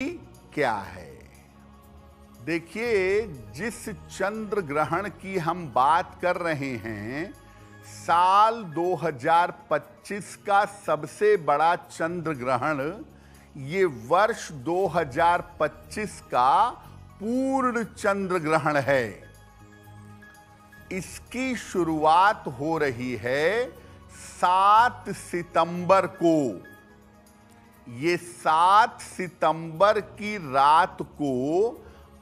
क्या है? देखिए, जिस चंद्र ग्रहण की हम बात कर रहे हैं, साल 2025 का सबसे बड़ा चंद्र ग्रहण ये वर्ष 2025 का पूर्ण चंद्र ग्रहण है। इसकी शुरुआत हो रही है 7 सितंबर को। ये 7 सितंबर की रात को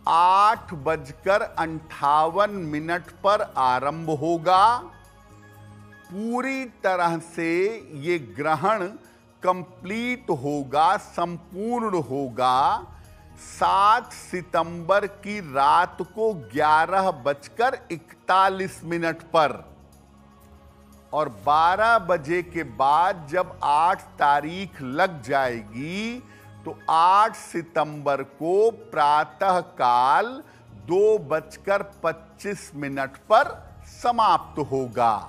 8:58 पर आरंभ होगा। पूरी तरह से ये ग्रहण कंप्लीट होगा, संपूर्ण होगा 7 सितंबर की रात को 11:41 पर। और 12 बजे के बाद जब 8 तारीख लग जाएगी तो 8 सितंबर को प्रातः काल 2:25 पर समाप्त होगा।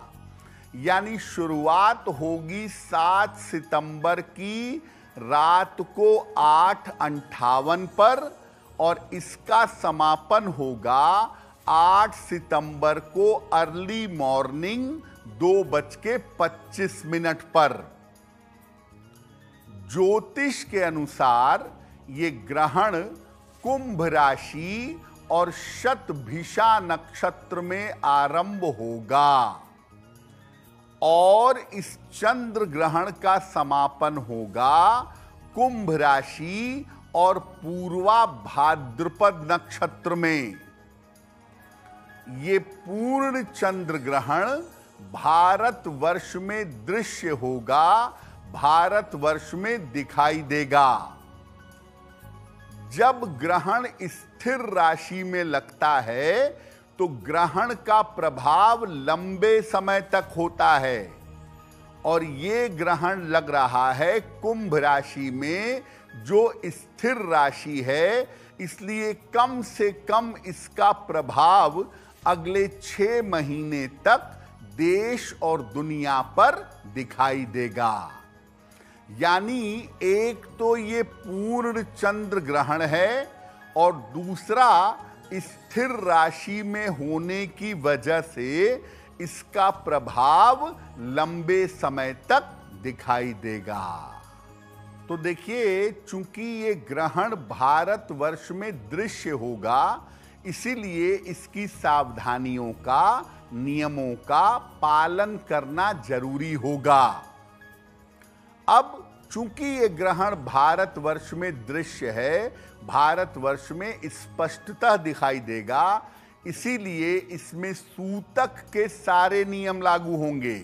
यानी शुरुआत होगी 7 सितंबर की रात को 8:58 पर और इसका समापन होगा 8 सितंबर को अर्ली मॉर्निंग 2:25 पर। ज्योतिष के अनुसार ये ग्रहण कुंभ राशि और शतभिषा नक्षत्र में आरंभ होगा और इस चंद्र ग्रहण का समापन होगा कुंभ राशि और पूर्वा भाद्रपद नक्षत्र में। ये पूर्ण चंद्र ग्रहण भारतवर्ष में दृश्य होगा, भारतवर्ष में दिखाई देगा। जब ग्रहण स्थिर राशि में लगता है तो ग्रहण का प्रभाव लंबे समय तक होता है और ये ग्रहण लग रहा है कुंभ राशि में जो स्थिर राशि है, इसलिए कम से कम इसका प्रभाव अगले 6 महीने तक देश और दुनिया पर दिखाई देगा। यानी एक तो ये पूर्ण चंद्र ग्रहण है और दूसरा स्थिर राशि में होने की वजह से इसका प्रभाव लंबे समय तक दिखाई देगा। तो देखिए, चूंकि ये ग्रहण भारतवर्ष में दृश्य होगा, इसीलिए इसकी सावधानियों का, नियमों का पालन करना जरूरी होगा। अब चूंकि ये ग्रहण भारतवर्ष में दृश्य है, भारतवर्ष में स्पष्टतः दिखाई देगा, इसीलिए इसमें सूतक के सारे नियम लागू होंगे।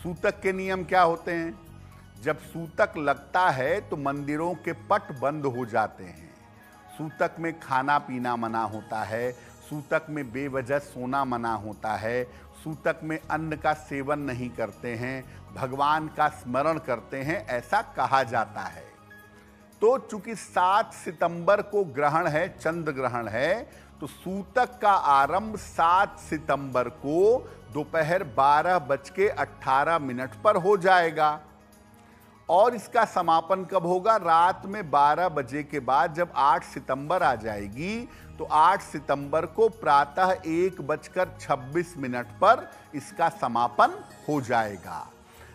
सूतक के नियम क्या होते हैं? जब सूतक लगता है तो मंदिरों के पट बंद हो जाते हैं, सूतक में खाना पीना मना होता है, सूतक में बेवजह सोना मना होता है, सूतक में अन्न का सेवन नहीं करते हैं, भगवान का स्मरण करते हैं, ऐसा कहा जाता है। तो चूंकि 7 सितंबर को ग्रहण है, चंद्र ग्रहण है, तो सूतक का आरंभ 7 सितंबर को दोपहर 12:18 पर हो जाएगा और इसका समापन कब होगा? रात में 12 बजे के बाद जब 8 सितंबर आ जाएगी तो 8 सितंबर को प्रातः 1:26 पर इसका समापन हो जाएगा।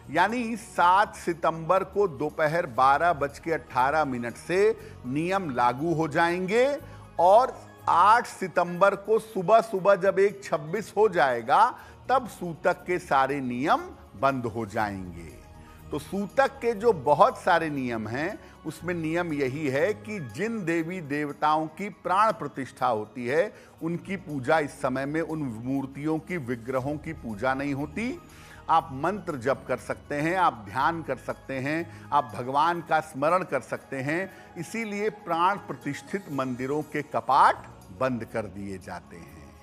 यानी 7 सितंबर को दोपहर 12:18 से नियम लागू हो जाएंगे और 8 सितंबर को सुबह सुबह जब 1:26 हो जाएगा तब सूतक के सारे नियम बंद हो जाएंगे। तो सूतक के जो बहुत सारे नियम हैं, उसमें नियम यही है कि जिन देवी देवताओं की प्राण प्रतिष्ठा होती है, उनकी पूजा इस समय में, उन मूर्तियों की, विग्रहों की पूजा नहीं होती। आप मंत्र जप कर सकते हैं, आप ध्यान कर सकते हैं, आप भगवान का स्मरण कर सकते हैं। इसीलिए प्राण प्रतिष्ठित मंदिरों के कपाट बंद कर दिए जाते हैं।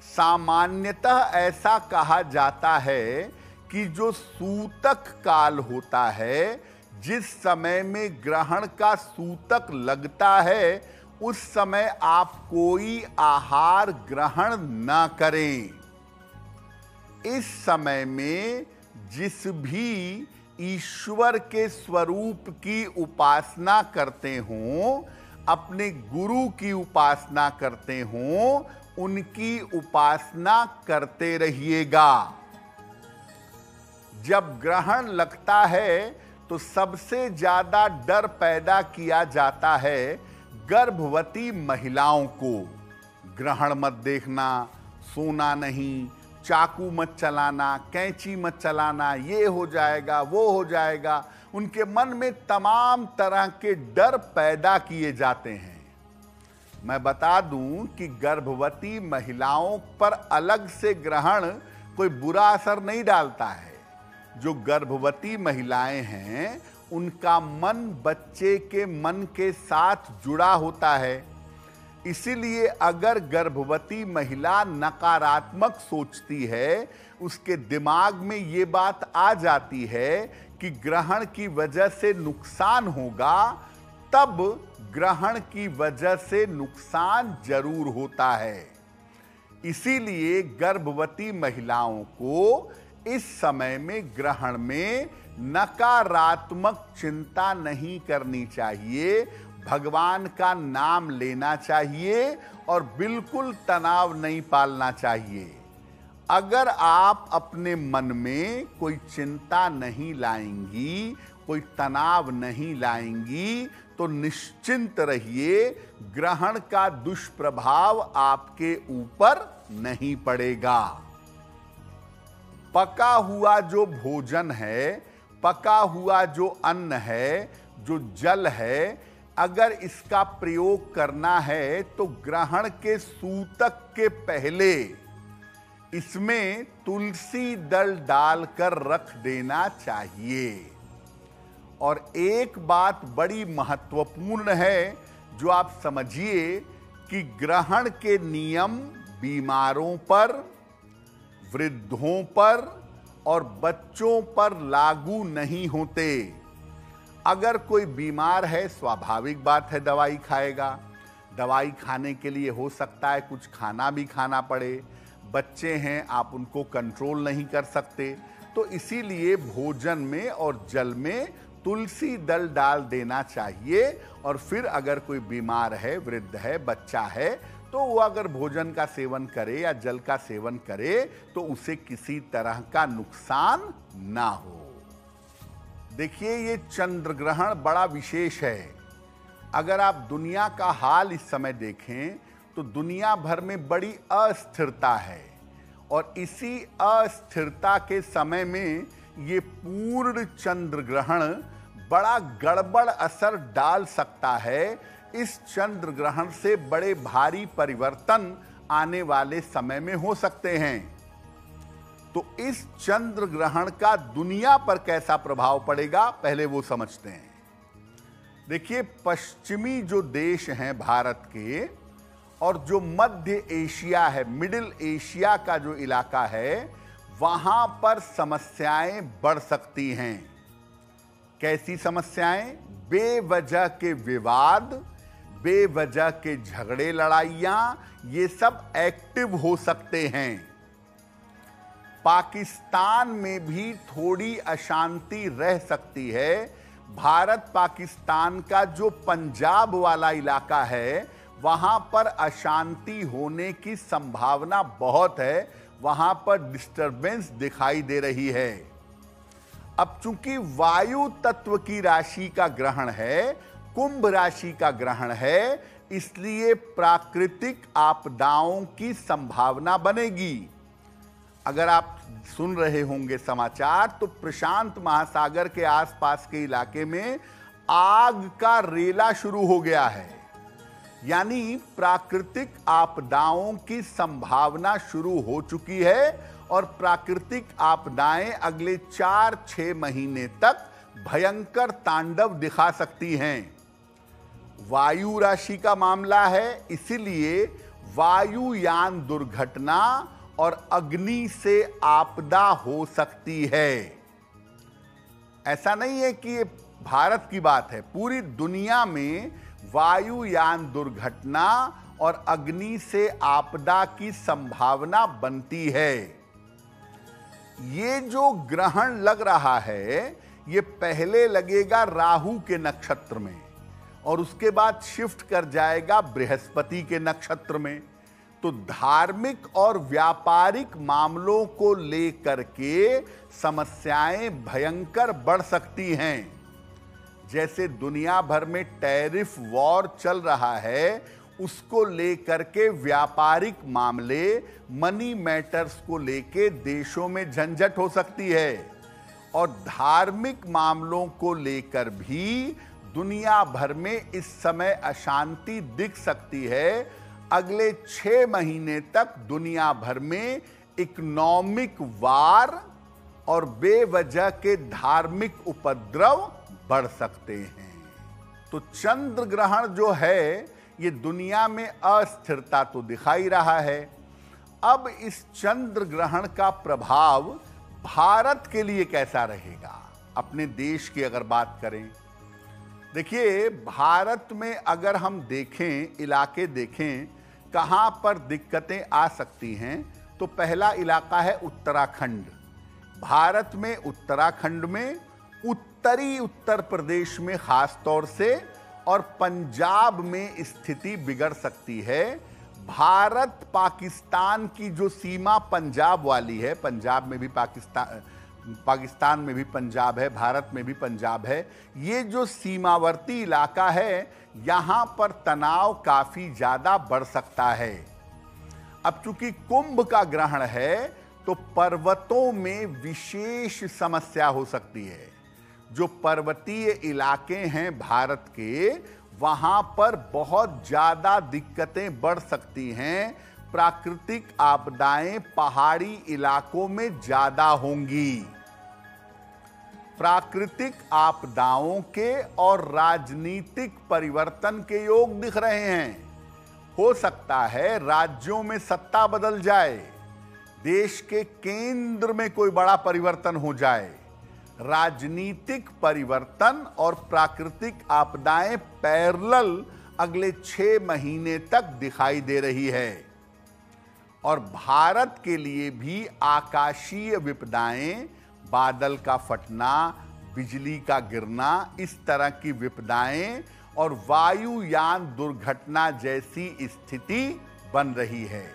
सामान्यतः ऐसा कहा जाता है कि जो सूतक काल होता है, जिस समय में ग्रहण का सूतक लगता है, उस समय आप कोई आहार ग्रहण न करें। इस समय में जिस भी ईश्वर के स्वरूप की उपासना करते हों, अपने गुरु की उपासना करते हो, उनकी उपासना करते रहिएगा। जब ग्रहण लगता है तो सबसे ज्यादा डर पैदा किया जाता है गर्भवती महिलाओं को। ग्रहण मत देखना, सोना नहीं, चाकू मत चलाना, कैंची मत चलाना, ये हो जाएगा, वो हो जाएगा। उनके मन में तमाम तरह के डर पैदा किए जाते हैं। मैं बता दूं कि गर्भवती महिलाओं पर अलग से ग्रहण कोई बुरा असर नहीं डालता है। जो गर्भवती महिलाएं हैं, उनका मन बच्चे के मन के साथ जुड़ा होता है। इसीलिए अगर गर्भवती महिला नकारात्मक सोचती है, उसके दिमाग में ये बात आ जाती है कि ग्रहण की वजह से नुकसान होगा, तब ग्रहण की वजह से नुकसान जरूर होता है। इसीलिए गर्भवती महिलाओं को इस समय में ग्रहण में नकारात्मक चिंता नहीं करनी चाहिए, भगवान का नाम लेना चाहिए और बिल्कुल तनाव नहीं पालना चाहिए। अगर आप अपने मन में कोई चिंता नहीं लाएंगी, कोई तनाव नहीं लाएंगी, तो निश्चिंत रहिए, ग्रहण का दुष्प्रभाव आपके ऊपर नहीं पड़ेगा। पका हुआ जो भोजन है, पका हुआ जो अन्न है, जो जल है, अगर इसका प्रयोग करना है तो ग्रहण के सूतक के पहले इसमें तुलसी दल डालकर रख देना चाहिए। और एक बात बड़ी महत्वपूर्ण है जो आप समझिए कि ग्रहण के नियम बीमारों पर, वृद्धों पर और बच्चों पर लागू नहीं होते। अगर कोई बीमार है, स्वाभाविक बात है दवाई खाएगा। दवाई खाने के लिए हो सकता है कुछ खाना भी खाना पड़े। बच्चे हैं, आप उनको कंट्रोल नहीं कर सकते, तो इसीलिए भोजन में और जल में तुलसी दल डाल देना चाहिए। और फिर अगर कोई बीमार है, वृद्ध है, बच्चा है, तो वो अगर भोजन का सेवन करे या जल का सेवन करे तो उसे किसी तरह का नुकसान ना हो। देखिए, ये चंद्र ग्रहण बड़ा विशेष है। अगर आप दुनिया का हाल इस समय देखें तो दुनिया भर में बड़ी अस्थिरता है, और इसी अस्थिरता के समय में ये पूर्ण चंद्र ग्रहण बड़ा गड़बड़ असर डाल सकता है। इस चंद्र ग्रहण से बड़े भारी परिवर्तन आने वाले समय में हो सकते हैं। तो इस चंद्र ग्रहण का दुनिया पर कैसा प्रभाव पड़ेगा, पहले वो समझते हैं। देखिए, पश्चिमी जो देश हैं भारत के, और जो मध्य एशिया है, मिडिल एशिया का जो इलाका है, वहां पर समस्याएं बढ़ सकती हैं। कैसी समस्याएं? बेवजह के विवाद, बेवजह के झगड़े, लड़ाइयां, ये सब एक्टिव हो सकते हैं। पाकिस्तान में भी थोड़ी अशांति रह सकती है। भारत पाकिस्तान का जो पंजाब वाला इलाका है, वहां पर अशांति होने की संभावना बहुत है। वहां पर डिस्टरबेंस दिखाई दे रही है। अब चूंकि वायु तत्व की राशि का ग्रहण है, कुंभ राशि का ग्रहण है, इसलिए प्राकृतिक आपदाओं की संभावना बनेगी। अगर आप सुन रहे होंगे समाचार, तो प्रशांत महासागर के आसपास के इलाके में आग का रेला शुरू हो गया है। यानी प्राकृतिक आपदाओं की संभावना शुरू हो चुकी है, और प्राकृतिक आपदाएं अगले 4-6 महीने तक भयंकर तांडव दिखा सकती हैं। वायु राशि का मामला है, इसीलिए वायुयान दुर्घटना और अग्नि से आपदा हो सकती है। ऐसा नहीं है कि ये भारत की बात है, पूरी दुनिया में वायुयान दुर्घटना और अग्नि से आपदा की संभावना बनती है। ये जो ग्रहण लग रहा है, ये पहले लगेगा राहु के नक्षत्र में, और उसके बाद शिफ्ट कर जाएगा बृहस्पति के नक्षत्र में। तो धार्मिक और व्यापारिक मामलों को लेकर के समस्याएं भयंकर बढ़ सकती हैं। जैसे दुनिया भर में टैरिफ वॉर चल रहा है, उसको लेकर के व्यापारिक मामले, मनी मैटर्स को लेके देशों में झंझट हो सकती है। और धार्मिक मामलों को लेकर भी दुनिया भर में इस समय अशांति दिख सकती है। अगले 6 महीने तक दुनिया भर में इकोनॉमिक वार और बेवजह के धार्मिक उपद्रव बढ़ सकते हैं। तो चंद्र ग्रहण जो है ये दुनिया में अस्थिरता तो दिखाई रहा है। अब इस चंद्र ग्रहण का प्रभाव भारत के लिए कैसा रहेगा, अपने देश की अगर बात करें। देखिए, भारत में अगर हम देखें, इलाके देखें कहां पर दिक्कतें आ सकती हैं, तो पहला इलाका है उत्तराखंड। भारत में उत्तराखंड में, उत्तरी उत्तर प्रदेश में खास तौर से, और पंजाब में स्थिति बिगड़ सकती है। भारत पाकिस्तान की जो सीमा पंजाब वाली है, पंजाब में भी पाकिस्तान में भी पंजाब है, भारत में भी पंजाब है, ये जो सीमावर्ती इलाका है, यहां पर तनाव काफी ज्यादा बढ़ सकता है। अब चूंकि कुंभ का ग्रहण है तो पर्वतों में विशेष समस्या हो सकती है। जो पर्वतीय इलाके हैं भारत के, वहां पर बहुत ज्यादा दिक्कतें बढ़ सकती हैं। प्राकृतिक आपदाएं पहाड़ी इलाकों में ज्यादा होंगी। प्राकृतिक आपदाओं के और राजनीतिक परिवर्तन के योग दिख रहे हैं। हो सकता है राज्यों में सत्ता बदल जाए, देश के केंद्र में कोई बड़ा परिवर्तन हो जाए। राजनीतिक परिवर्तन और प्राकृतिक आपदाएं पैरेलल अगले 6 महीने तक दिखाई दे रही है। और भारत के लिए भी आकाशीय विपदाएं, बादल का फटना, बिजली का गिरना, इस तरह की विपदाएं और वायुयान दुर्घटना जैसी स्थिति बन रही है।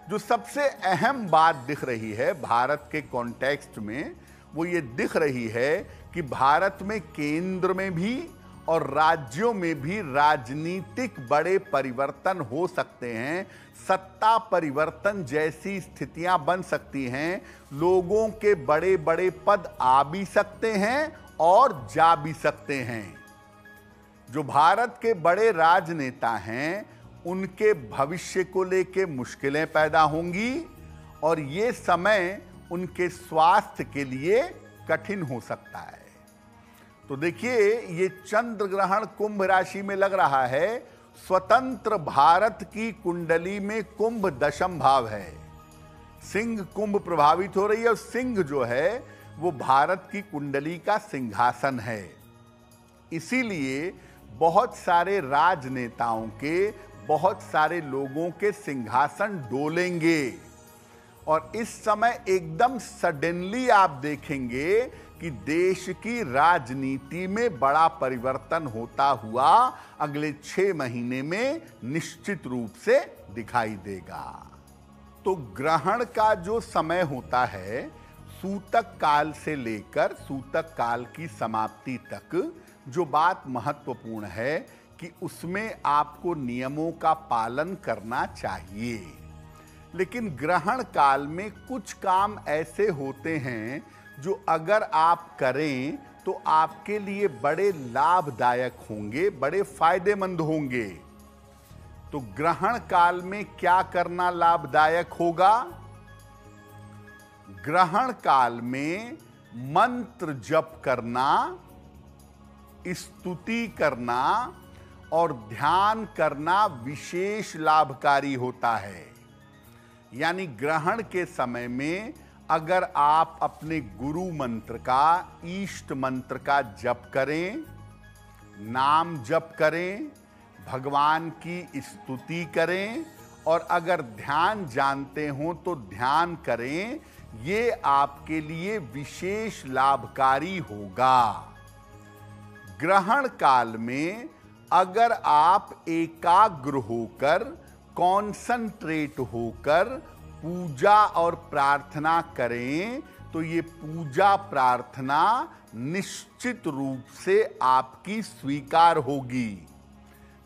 जो सबसे अहम बात दिख रही है भारत के कॉन्टेक्स्ट में, वो ये दिख रही है कि भारत में केंद्र में भी और राज्यों में भी राजनीतिक बड़े परिवर्तन हो सकते हैं। सत्ता परिवर्तन जैसी स्थितियां बन सकती हैं। लोगों के बड़े बड़े पद आ भी सकते हैं और जा भी सकते हैं। जो भारत के बड़े राजनेता हैं, उनके भविष्य को लेकर मुश्किलें पैदा होंगी और ये समय उनके स्वास्थ्य के लिए कठिन हो सकता है। तो देखिए, ये चंद्र ग्रहण कुंभ राशि में लग रहा है। स्वतंत्र भारत की कुंडली में कुंभ दशम भाव है। सिंह कुंभ प्रभावित हो रही है और सिंह जो है वो भारत की कुंडली का सिंहासन है। इसीलिए बहुत सारे राजनेताओं के, बहुत सारे लोगों के सिंहासन डोलेंगे। और इस समय एकदम सडनली आप देखेंगे कि देश की राजनीति में बड़ा परिवर्तन होता हुआ अगले 6 महीने में निश्चित रूप से दिखाई देगा। तो ग्रहण का जो समय होता है, सूतक काल से लेकर सूतक काल की समाप्ति तक, जो बात महत्वपूर्ण है कि उसमें आपको नियमों का पालन करना चाहिए। लेकिन ग्रहण काल में कुछ काम ऐसे होते हैं जो अगर आप करें तो आपके लिए बड़े लाभदायक होंगे, बड़े फायदेमंद होंगे। तो ग्रहण काल में क्या करना लाभदायक होगा? ग्रहण काल में मंत्र जप करना, स्तुति करना और ध्यान करना विशेष लाभकारी होता है। यानी ग्रहण के समय में अगर आप अपने गुरु मंत्र का, इष्ट मंत्र का जप करें, नाम जप करें, भगवान की स्तुति करें और अगर ध्यान जानते हो तो ध्यान करें, ये आपके लिए विशेष लाभकारी होगा। ग्रहण काल में अगर आप एकाग्र होकर, कॉन्संट्रेट होकर पूजा और प्रार्थना करें तो ये पूजा प्रार्थना निश्चित रूप से आपकी स्वीकार होगी।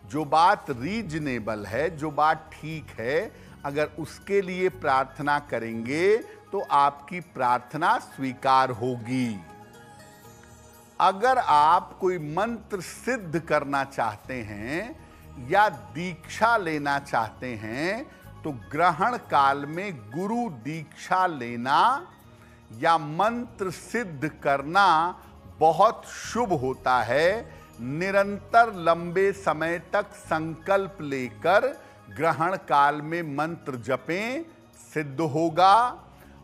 जो बात रीजनेबल है, जो बात ठीक है, अगर उसके लिए प्रार्थना करेंगे तो आपकी प्रार्थना स्वीकार होगी। अगर आप कोई मंत्र सिद्ध करना चाहते हैं या दीक्षा लेना चाहते हैं तो ग्रहण काल में गुरु दीक्षा लेना या मंत्र सिद्ध करना बहुत शुभ होता है। निरंतर लंबे समय तक संकल्प लेकर ग्रहण काल में मंत्र जपें, सिद्ध होगा।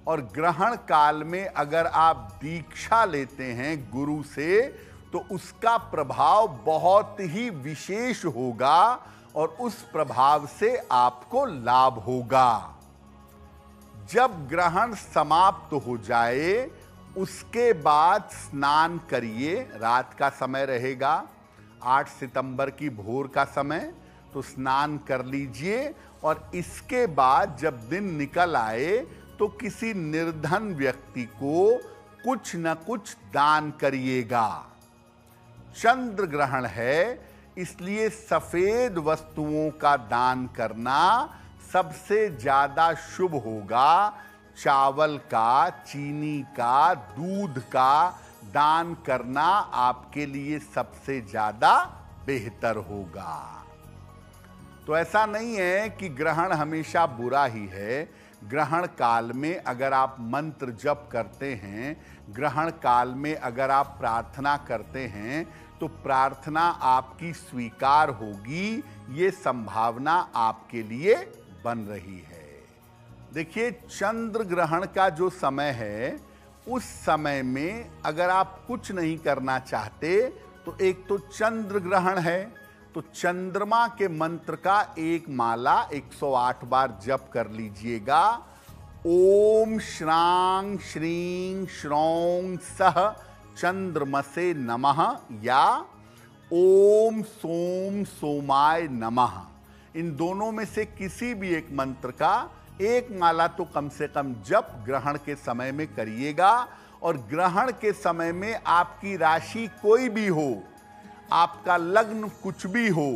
और ग्रहण काल में अगर आप दीक्षा लेते हैं गुरु से तो उसका प्रभाव बहुत ही विशेष होगा और उस प्रभाव से आपको लाभ होगा। जब ग्रहण समाप्त हो जाए उसके बाद स्नान करिए। रात का समय रहेगा, 8 सितंबर की भोर का समय, तो स्नान कर लीजिए। और इसके बाद जब दिन निकल आए तो किसी निर्धन व्यक्ति को कुछ न कुछ दान करिएगा। चंद्र ग्रहण है, इसलिए सफेद वस्तुओं का दान करना सबसे ज्यादा शुभ होगा। चावल का, चीनी का, दूध का दान करना आपके लिए सबसे ज्यादा बेहतर होगा। तो ऐसा नहीं है कि ग्रहण हमेशा बुरा ही है। ग्रहण काल में अगर आप मंत्र जप करते हैं, ग्रहण काल में अगर आप प्रार्थना करते हैं तो प्रार्थना आपकी स्वीकार होगी, ये संभावना आपके लिए बन रही है। देखिए, चंद्र ग्रहण का जो समय है उस समय में अगर आप कुछ नहीं करना चाहते तो एक तो चंद्र ग्रहण है, तो चंद्रमा के मंत्र का एक माला 108 बार जप कर लीजिएगा। ओम श्रांग श्रीं श्रौं सह चंद्रमसे नमः या ओम सोम सोमाय नमः, इन दोनों में से किसी भी एक मंत्र का एक माला तो कम से कम जप ग्रहण के समय में करिएगा। और ग्रहण के समय में आपकी राशि कोई भी हो, आपका लग्न कुछ भी हो,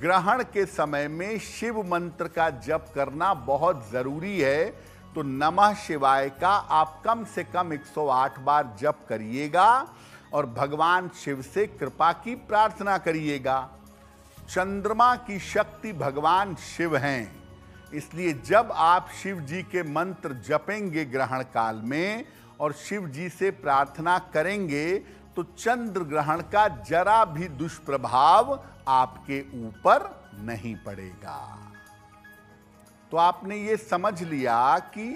ग्रहण के समय में शिव मंत्र का जप करना बहुत जरूरी है। तो नमः शिवाय का आप कम से कम 108 बार जप करिएगा और भगवान शिव से कृपा की प्रार्थना करिएगा। चंद्रमा की शक्ति भगवान शिव हैं, इसलिए जब आप शिव जी के मंत्र जपेंगे ग्रहण काल में और शिव जी से प्रार्थना करेंगे तो चंद्र ग्रहण का जरा भी दुष्प्रभाव आपके ऊपर नहीं पड़ेगा। तो आपने ये समझ लिया कि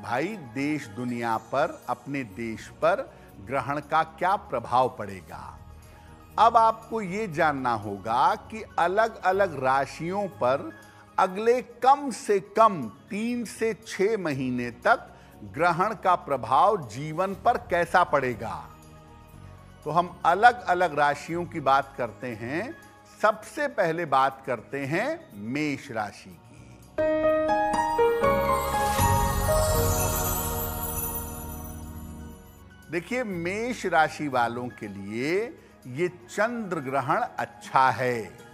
भाई देश दुनिया पर, अपने देश पर ग्रहण का क्या प्रभाव पड़ेगा। अब आपको ये जानना होगा कि अलग अलग राशियों पर अगले कम से कम 3 से 6 महीने तक ग्रहण का प्रभाव जीवन पर कैसा पड़ेगा। तो हम अलग अलग राशियों की बात करते हैं। सबसे पहले बात करते हैं मेष राशि की। देखिए, मेष राशि वालों के लिए ये चंद्र ग्रहण अच्छा है।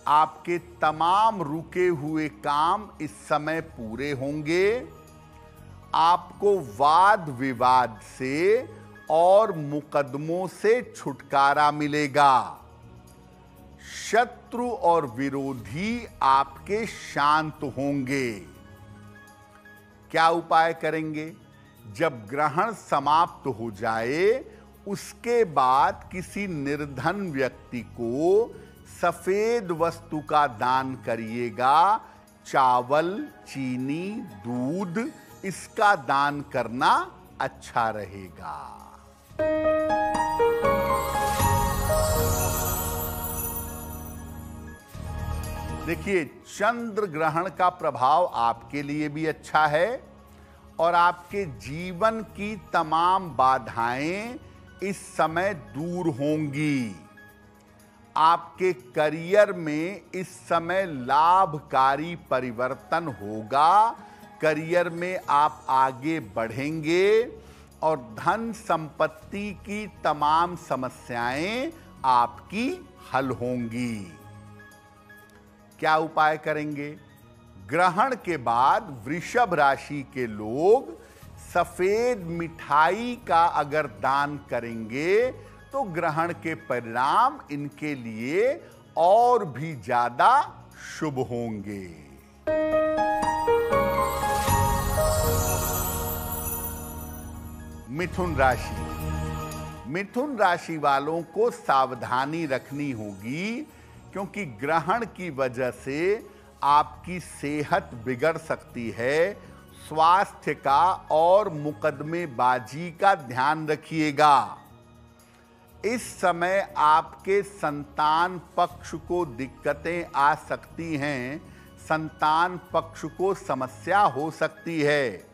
आपके तमाम रुके हुए काम इस समय पूरे होंगे। आपको वाद विवाद से और मुकदमों से छुटकारा मिलेगा। शत्रु और विरोधी आपके शांत होंगे। क्या उपाय करेंगे? जब ग्रहण समाप्त हो जाए उसके बाद किसी निर्धन व्यक्ति को सफेद वस्तु का दान करिएगा। चावल, चीनी, दूध, इसका दान करना अच्छा रहेगा। देखिए, चंद्र ग्रहण का प्रभाव आपके लिए भी अच्छा है और आपके जीवन की तमाम बाधाएं इस समय दूर होंगी। आपके करियर में इस समय लाभकारी परिवर्तन होगा। करियर में आप आगे बढ़ेंगे और धन संपत्ति की तमाम समस्याएं आपकी हल होंगी। क्या उपाय करेंगे? ग्रहण के बाद वृषभ राशि के लोग सफेद मिठाई का अगर दान करेंगे तो ग्रहण के परिणाम इनके लिए और भी ज्यादा शुभ होंगे। मिथुन राशि। मिथुन राशि वालों को सावधानी रखनी होगी, क्योंकि ग्रहण की वजह से आपकी सेहत बिगड़ सकती है। स्वास्थ्य का और मुकदमेबाजी का ध्यान रखिएगा। इस समय आपके संतान पक्ष को दिक्कतें आ सकती हैं, संतान पक्ष को समस्या हो सकती है।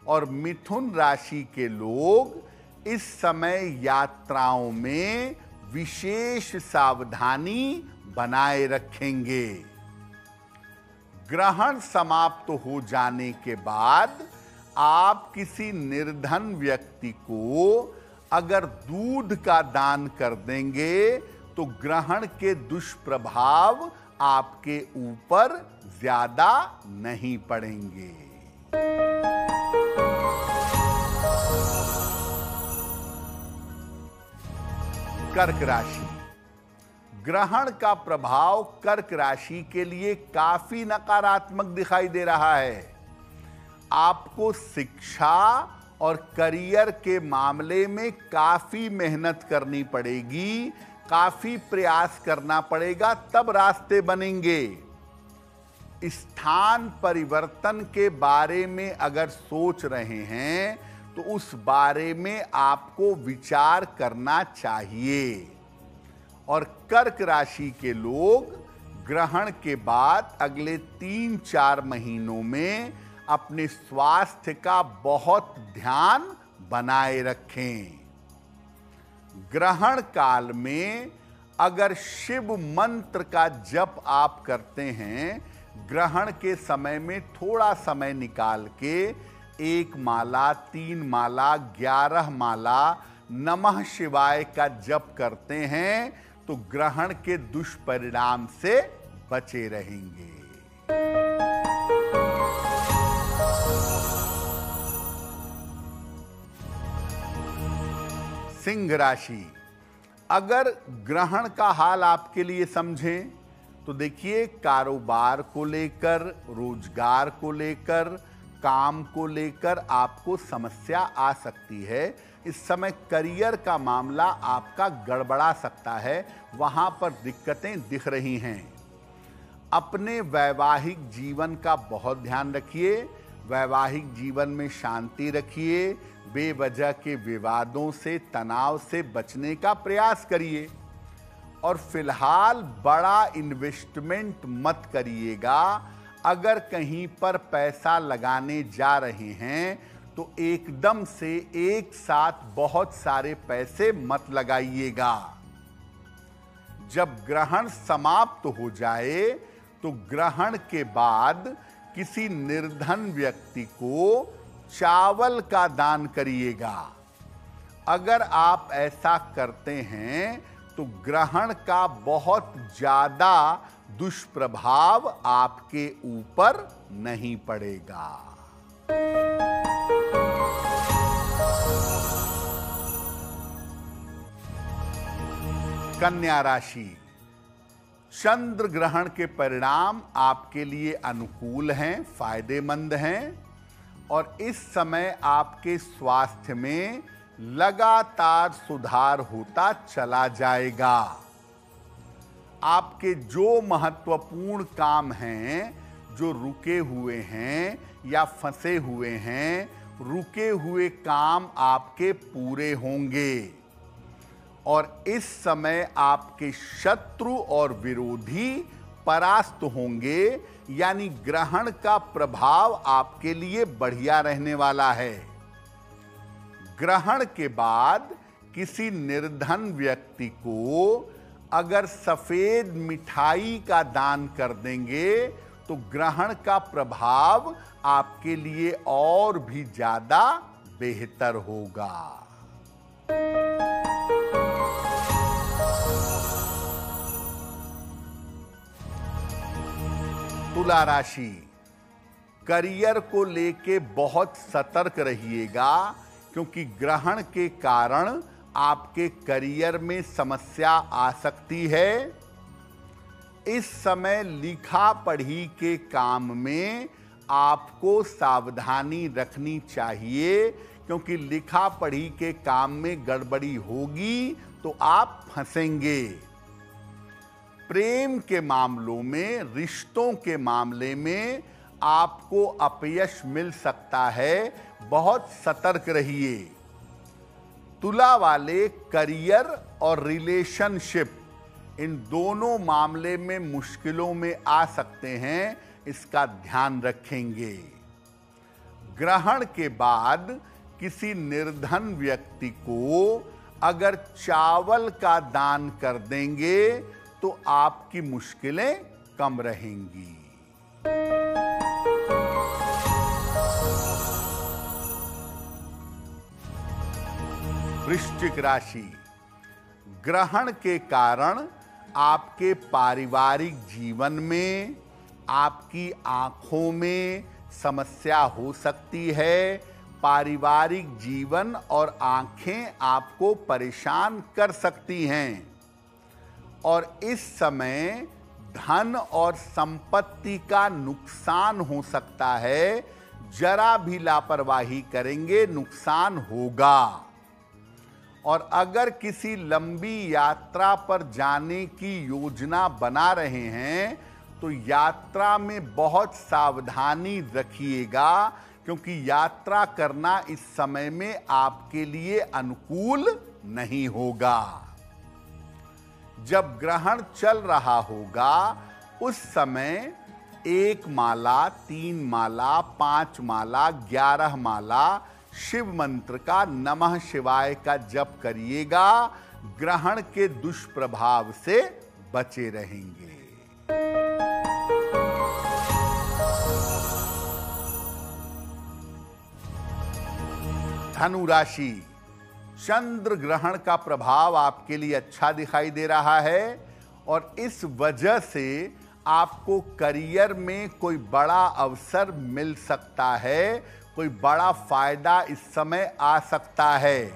और मिथुन राशि के लोग इस समय यात्राओं में विशेष सावधानी बनाए रखेंगे। ग्रहण समाप्त हो जाने के बाद आप किसी निर्धन व्यक्ति को अगर दूध का दान कर देंगे तो ग्रहण के दुष्प्रभाव आपके ऊपर ज्यादा नहीं पड़ेंगे। कर्क राशि। ग्रहण का प्रभाव कर्क राशि के लिए काफी नकारात्मक दिखाई दे रहा है। आपको शिक्षा और करियर के मामले में काफी मेहनत करनी पड़ेगी, काफी प्रयास करना पड़ेगा, तब रास्ते बनेंगे। स्थान परिवर्तन के बारे में अगर सोच रहे हैं तो उस बारे में आपको विचार करना चाहिए। और कर्क राशि के लोग ग्रहण के बाद अगले 3-4 महीनों में अपने स्वास्थ्य का बहुत ध्यान बनाए रखें। ग्रहण काल में अगर शिव मंत्र का जप आप करते हैं, ग्रहण के समय में थोड़ा समय निकाल के 1 माला, 3 माला, 11 माला नमः शिवाय का जप करते हैं तो ग्रहण के दुष्परिणाम से बचे रहेंगे। सिंह राशि। अगर ग्रहण का हाल आपके लिए समझें तो देखिए, कारोबार को लेकर, रोजगार को लेकर, काम को लेकर आपको समस्या आ सकती है। इस समय करियर का मामला आपका गड़बड़ा सकता है, वहां पर दिक्कतें दिख रही हैं। अपने वैवाहिक जीवन का बहुत ध्यान रखिए। वैवाहिक जीवन में शांति रखिए। बेवजह के विवादों से, तनाव से बचने का प्रयास करिए। और फिलहाल बड़ा इन्वेस्टमेंट मत करिएगा। अगर कहीं पर पैसा लगाने जा रहे हैं तो एकदम से एक साथ बहुत सारे पैसे मत लगाइएगा। जब ग्रहण समाप्त हो जाए तो ग्रहण के बाद किसी निर्धन व्यक्ति को चावल का दान करिएगा। अगर आप ऐसा करते हैं तो ग्रहण का बहुत ज्यादा दुष्प्रभाव आपके ऊपर नहीं पड़ेगा। कन्या राशि। चंद्र ग्रहण के परिणाम आपके लिए अनुकूल हैं, फायदेमंद हैं। और इस समय आपके स्वास्थ्य में लगातार सुधार होता चला जाएगा। आपके जो महत्वपूर्ण काम हैं, जो रुके हुए हैं या फंसे हुए हैं, रुके हुए काम आपके पूरे होंगे। और इस समय आपके शत्रु और विरोधी परास्त होंगे, यानी ग्रहण का प्रभाव आपके लिए बढ़िया रहने वाला है। ग्रहण के बाद किसी निर्धन व्यक्ति को अगर सफेद मिठाई का दान कर देंगे तो ग्रहण का प्रभाव आपके लिए और भी ज्यादा बेहतर होगा। तुला राशि, करियर को लेके बहुत सतर्क रहिएगा, क्योंकि ग्रहण के कारण आपके करियर में समस्या आ सकती है। इस समय लिखा पढ़ी के काम में आपको सावधानी रखनी चाहिए, क्योंकि लिखा पढ़ी के काम में गड़बड़ी होगी तो आप फंसेंगे। प्रेम के मामलों में, रिश्तों के मामले में आपको अपयश मिल सकता है, बहुत सतर्क रहिए। तुला वाले करियर और रिलेशनशिप, इन दोनों मामले में मुश्किलों में आ सकते हैं, इसका ध्यान रखेंगे। ग्रहण के बाद किसी निर्धन व्यक्ति को अगर चावल का दान कर देंगे तो आपकी मुश्किलें कम रहेंगी। वृश्चिक राशि, ग्रहण के कारण आपके पारिवारिक जीवन में, आपकी आंखों में समस्या हो सकती है। पारिवारिक जीवन और आंखें आपको परेशान कर सकती हैं, और इस समय धन और संपत्ति का नुकसान हो सकता है। जरा भी लापरवाही करेंगे नुकसान होगा। और अगर किसी लंबी यात्रा पर जाने की योजना बना रहे हैं तो यात्रा में बहुत सावधानी रखिएगा, क्योंकि यात्रा करना इस समय में आपके लिए अनुकूल नहीं होगा। जब ग्रहण चल रहा होगा उस समय 1 माला, 3 माला, 5 माला, 11 माला शिव मंत्र का नमः शिवाय का जप करिएगा। ग्रहण के दुष्प्रभाव से बचे रहेंगे। धनु राशि, चंद्र ग्रहण का प्रभाव आपके लिए अच्छा दिखाई दे रहा है, और इस वजह से आपको करियर में कोई बड़ा अवसर मिल सकता है, कोई बड़ा फायदा इस समय आ सकता है।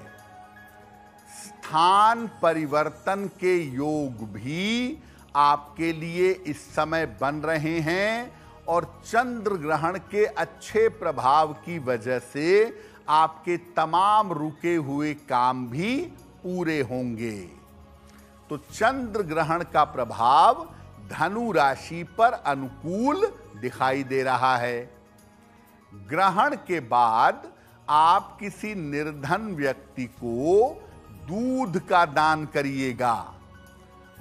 स्थान परिवर्तन के योग भी आपके लिए इस समय बन रहे हैं, और चंद्र ग्रहण के अच्छे प्रभाव की वजह से आपके तमाम रुके हुए काम भी पूरे होंगे। तो चंद्र ग्रहण का प्रभाव धनु राशि पर अनुकूल दिखाई दे रहा है। ग्रहण के बाद आप किसी निर्धन व्यक्ति को दूध का दान करिएगा।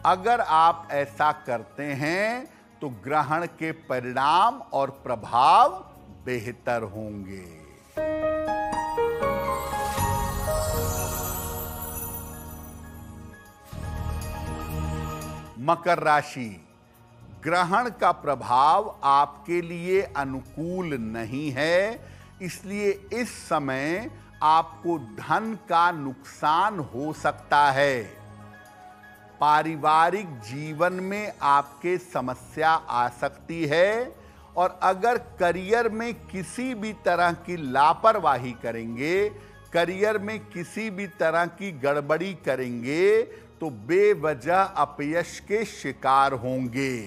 अगर आप ऐसा करते हैं तो ग्रहण के परिणाम और प्रभाव बेहतर होंगे। मकर राशि, ग्रहण का प्रभाव आपके लिए अनुकूल नहीं है, इसलिए इस समय आपको धन का नुकसान हो सकता है। पारिवारिक जीवन में आपके समस्या आ सकती है, और अगर करियर में किसी भी तरह की लापरवाही करेंगे, करियर में किसी भी तरह की गड़बड़ी करेंगे तो बेवजह अपयश के शिकार होंगे।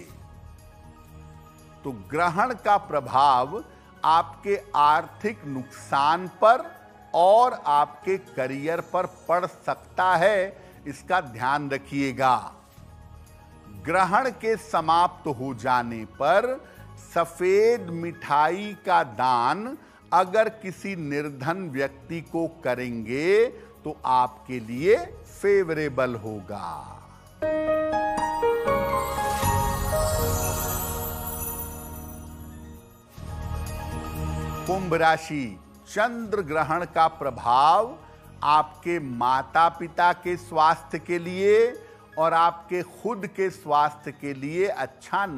तो ग्रहण का प्रभाव आपके आर्थिक नुकसान पर और आपके करियर पर पड़ सकता है, इसका ध्यान रखिएगा। ग्रहण के समाप्त हो जाने पर सफेद मिठाई का दान अगर किसी निर्धन व्यक्ति को करेंगे तो आपके लिए फेवरेबल होगा। कुंभ राशि, चंद्र ग्रहण का प्रभाव आपके माता पिता के स्वास्थ्य के लिए और आपके खुद के स्वास्थ्य के लिए अच्छा नहीं।